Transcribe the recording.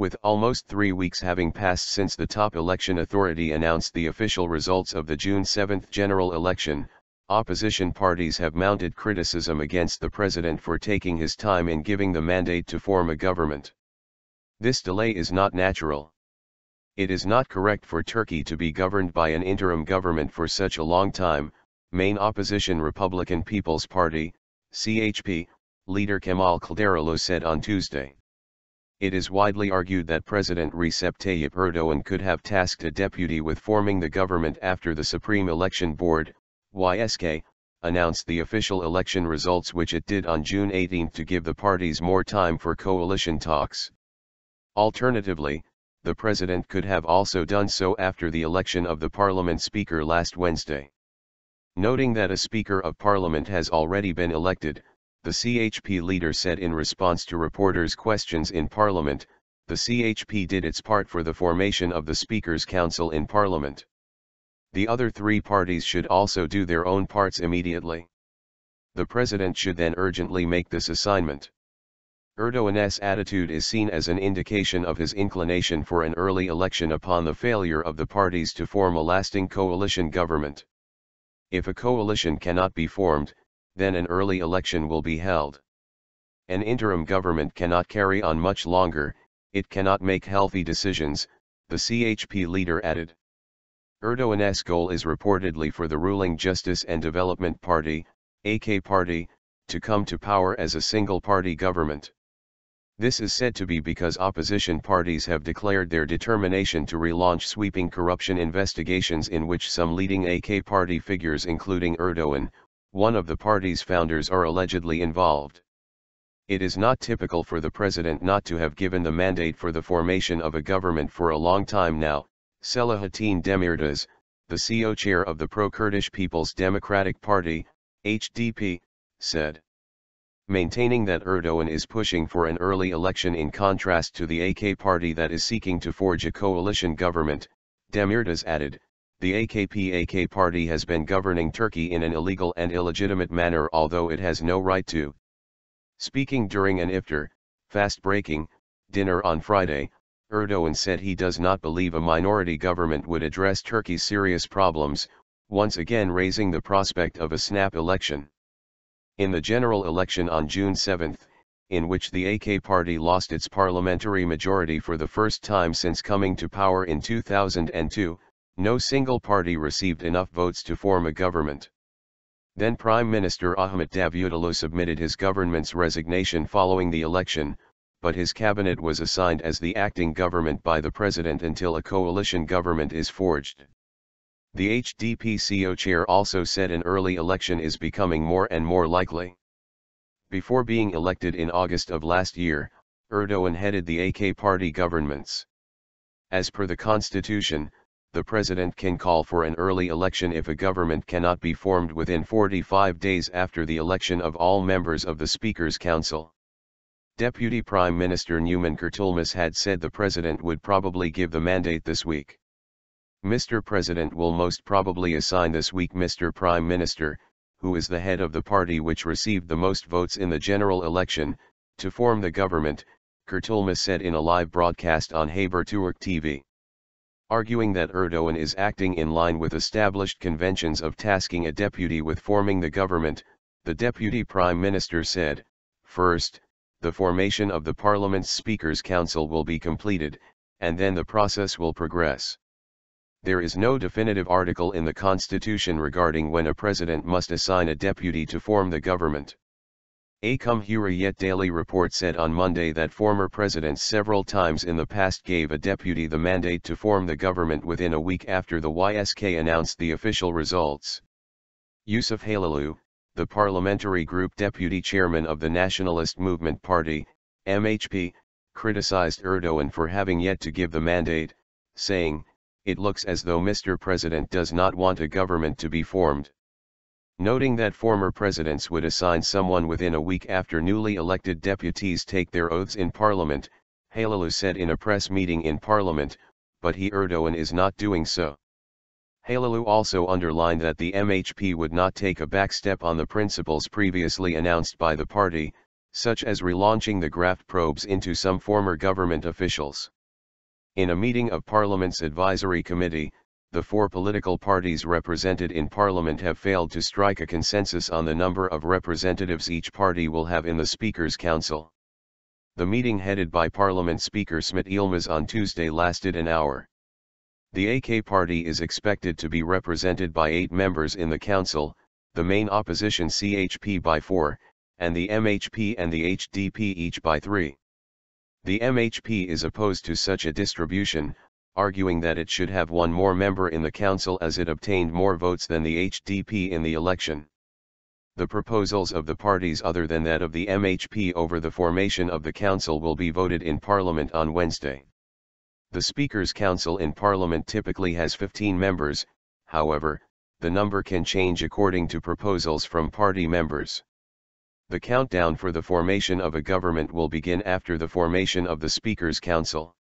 With almost 3 weeks having passed since the top election authority announced the official results of the June 7 general election, opposition parties have mounted criticism against the president for taking his time in giving the mandate to form a government. This delay is not natural. It is not correct for Turkey to be governed by an interim government for such a long time, main opposition Republican People's Party, CHP, leader Kemal Kılıçdaroğlu said on Tuesday. It is widely argued that President Recep Tayyip Erdoğan could have tasked a deputy with forming the government after the Supreme Election Board, YSK, announced the official election results, which it did on June 18 to give the parties more time for coalition talks. Alternatively, the president could have also done so after the election of the parliament speaker last Wednesday. Noting that a speaker of parliament has already been elected, the CHP leader said in response to reporters' questions in parliament, the CHP did its part for the formation of the Speaker's Council in parliament. The other three parties should also do their own parts immediately. The president should then urgently make this assignment. Erdoğan's attitude is seen as an indication of his inclination for an early election upon the failure of the parties to form a lasting coalition government. If a coalition cannot be formed, then an early election will be held. An interim government cannot carry on much longer, it cannot make healthy decisions, the CHP leader added. Erdoğan's goal is reportedly for the ruling Justice and Development Party, AK Party, to come to power as a single-party government. This is said to be because opposition parties have declared their determination to relaunch sweeping corruption investigations in which some leading AK Party figures, including Erdoğan, one of the party's founders, are allegedly involved. It is not typical for the president not to have given the mandate for the formation of a government for a long time now, Selahattin Demirtas, the co-chair of the pro-Kurdish People's Democratic Party, HDP, said. Maintaining that Erdoğan is pushing for an early election in contrast to the AK Party that is seeking to forge a coalition government, Demirtas added, the AKP Party has been governing Turkey in an illegal and illegitimate manner, although it has no right to. Speaking during an iftar, fast-breaking, dinner on Friday, Erdoğan said he does not believe a minority government would address Turkey's serious problems, once again raising the prospect of a snap election. In the general election on June 7, in which the AK Party lost its parliamentary majority for the first time since coming to power in 2002, no single party received enough votes to form a government. Then Prime Minister Ahmet Davutoglu submitted his government's resignation following the election, but his cabinet was assigned as the acting government by the president until a coalition government is forged. The HDP co-chair also said an early election is becoming more and more likely. Before being elected in August of last year, Erdoğan headed the AK Party governments. As per the constitution, the president can call for an early election if a government cannot be formed within 45 days after the election of all members of the Speaker's Council. Deputy Prime Minister Numan Kurtulmuş had said the president would probably give the mandate this week. Mr. President will most probably assign this week Mr. Prime Minister, who is the head of the party which received the most votes in the general election, to form the government, Kurtulmuş said in a live broadcast on Haberturk TV. Arguing that Erdoğan is acting in line with established conventions of tasking a deputy with forming the government, the deputy prime minister said, first, the formation of the parliament's Speaker's Council will be completed, and then the process will progress. There is no definitive article in the constitution regarding when a president must assign a deputy to form the government. A Cumhuriyet Daily report said on Monday that former presidents several times in the past gave a deputy the mandate to form the government within a week after the YSK announced the official results. Yusuf Halalu, the parliamentary group deputy chairman of the Nationalist Movement Party, MHP, criticized Erdoğan for having yet to give the mandate, saying, "It looks as though Mr. President does not want a government to be formed." Noting that former presidents would assign someone within a week after newly elected deputies take their oaths in parliament, Halalu said in a press meeting in parliament, but Erdoğan is not doing so. Halalu also underlined that the MHP would not take a backstep on the principles previously announced by the party, such as relaunching the graft probes into some former government officials. In a meeting of Parliament's Advisory Committee, the four political parties represented in Parliament have failed to strike a consensus on the number of representatives each party will have in the Speaker's Council. The meeting headed by Parliament Speaker Smit Yilmaz on Tuesday lasted an hour. The AK party is expected to be represented by 8 members in the council, the main opposition CHP by 4, and the MHP and the HDP each by 3. The MHP is opposed to such a distribution, arguing that it should have one more member in the council as it obtained more votes than the HDP in the election. The proposals of the parties other than that of the MHP over the formation of the council will be voted in Parliament on Wednesday. The Speaker's Council in Parliament typically has 15 members, however, the number can change according to proposals from party members. The countdown for the formation of a government will begin after the formation of the Speaker's Council.